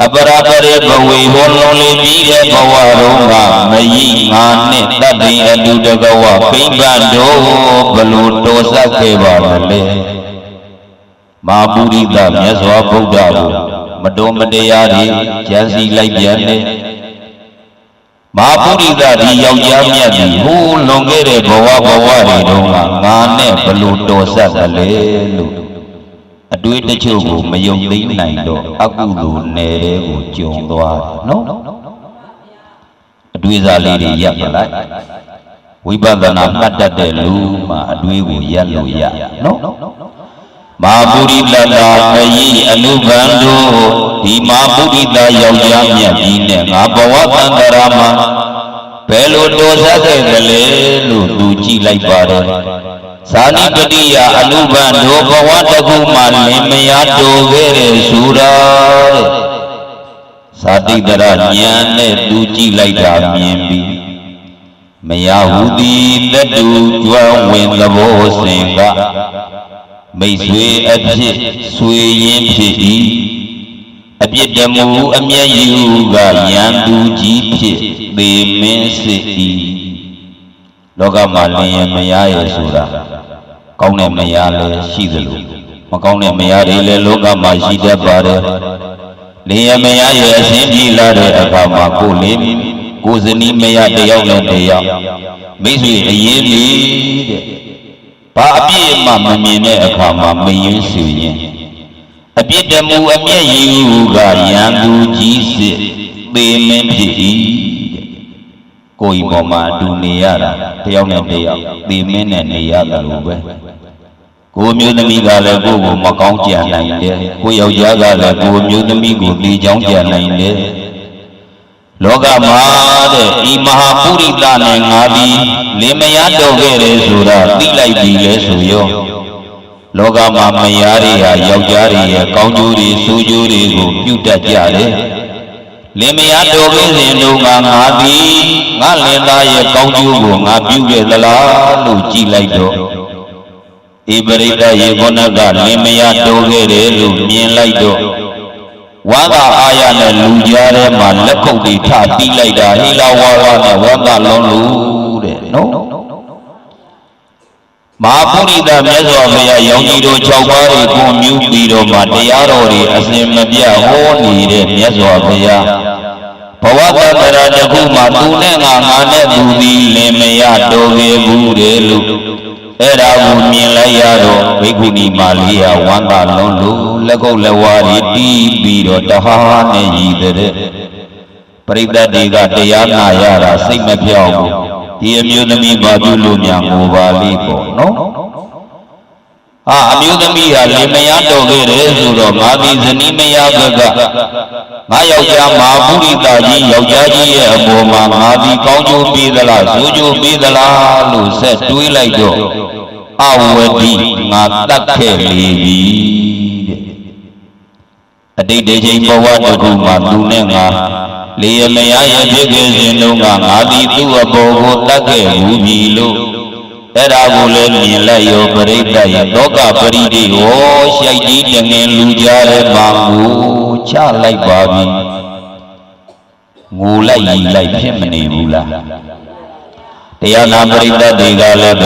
Aparapare bawe holole bide bawarunga mayi ngane tadi adu dagawa pimbando baluto sakebale Mabudita myaswa Buddha madomadeyari jansi laibyane Mabudita di yawyamyadi hu longere bawari donga ngane baluto sakale Adui techugu mayong naido aku lu nere ku jong doa no adui zaliri ya balai wibadana nadade lu ma adui ku ya lu ya no Mabudi lala mayi anubando di mabudi da yawyamya dine ngabawa tandarama pelo dosa kele lu tuji lai pare Sani padiya anubando bawataku malimaya dogere sura Sati dara nyane tuji laida myembi Mayahudi ledu jwa wen labo senga Maiswe abhit swe yin phiti Abhit damu amya yuga yandu ji phit be min siti Loga maliya maya sura Kaun ne maya le shi delu makaun ne maya le loga ma shi tတ်ပါတယ်လေမယားရဲ့အစဉ်ပြေလာတဲ့အခါမှာကိုလေကိုဇနီးမယားတယောက်နဲ့တယောက်မိတ်ဆွေအရင်လေးတဲ့ဘာအပြည့်မှမမြင်တဲ့အခါမှာမယဉ်ဆွေရင်အပြစ်တမှုအမျက်ရည်ကရန်သူကြီးစစ်ပေမင်းဖြစ်၏ကိုယ်ပေါ်မှာအတူနေရတာတယောက်နဲ့တယောက်ပေမင်းနဲ့နေရတယ်လို့ပဲကိုမျိုးသမီးကလည်းကိုယ်ကိုမကောင်းကြံနိုင်တယ်ကိုယောက်ျားကလည်းကိုမျိုးသမီးကိုတေချောင်းကြံနိုင်တယ်လောကမှာတဲ့ဤမဟာပုရိသနဲ့ငါသည်လင်မယားတော်ခဲ့တယ်ဆိုတာသိလိုက်ပြီလဲဆိုရောလောကမှာမယားတွေဟာယောက်ျားတွေရဲ့ကောင်းကျိုးတွေဆိုးကျိုးတွေကိုပြုတတ်ကြတယ်လင်မယားတော်ခဲ့စဉ်တုန်းကငါသည်ငါလင်သားရဲ့ကောင်းကျိုးကိုငါပြုခဲ့သလားလို့ကြည့်လိုက်တော့ဧပရိတယေခေါနကလင်မယားတော်ခဲ့တယ်လို့မြင်လိုက်တော့ဝါသာအာရနဲ့လူကြားထဲမှာလက်ခုပ်တွေထတီးလိုက်တာဟိလာဝါဝါနဲ့ဝါသာလုံးလို့တဲ့နော်မဟာပုရိသမြတ်စွာဘုရားယောဂီတို့6ပါးတွေကွန်မြူပြီးတော့မှတရားတော်တွေအစဉ်မပြတ်ဟောနေတဲ့မြတ်စွာဘုရားဘဝတတရာတစ်ခုမှာသူနဲ့ငါနဲ့သူသည်လင်မယားတော်ခဲ့ဘူးတဲ့လို့အဲ့ဒါကိုမြင်လိုက်ရတော့ဘိက္ခုနီမာလီယာဝန္တာလုံးလို့လက်ကုပ်လက်ဝါးတွေတီးပြီးတော့တဟားနဲ့ရည်တဲ့ပရိသတ်တွေကတရားနာရတာစိတ်မပြောင်းဘူးဒီအမျိုးသမီးဘာပြုလို့များငိုပါလိပေါ့နော်အမျိုးသမီးဟာလင်မယားတော်ခဲ့တယ်ဆိုတော့ငါဒီဇနီးမယားဘက်ကငါယောက်ျားမဟာပုရိသကြီးယောက်ျားကြီးရဲ့အပေါ်မှာငါဒီကောင်းကျိုးပေးသလားဆိုးကျိုးပေးသလားလို့ဆက်တွေးလိုက်တော့အဝတိငါတတ်ခဲ့လေပြီတဲ့အတိတ်တချိန်ဘဝတစ်ခုမှာသူနဲ့ငါလေယမယားရဲ့ဖြစ်ခဲ့စဉ်တုန်းကငါဒီသူ့အပေါ်ကိုတတ်ခဲ့ဘူးပြီလို့အဲ့ဒါကိုလည်းမြင်လိုက်ရောပရိသတ်ရဲ့လောကပရိဒီဟောရှိုက်ကြီးတငင်လူကြားထဲမှာငိုချလိုက်ပါပြီငိုလိုက်ရင်လိုက်ဖြစ်မနေဘူးလားတရားနာပရိသတ်တွေကလည်း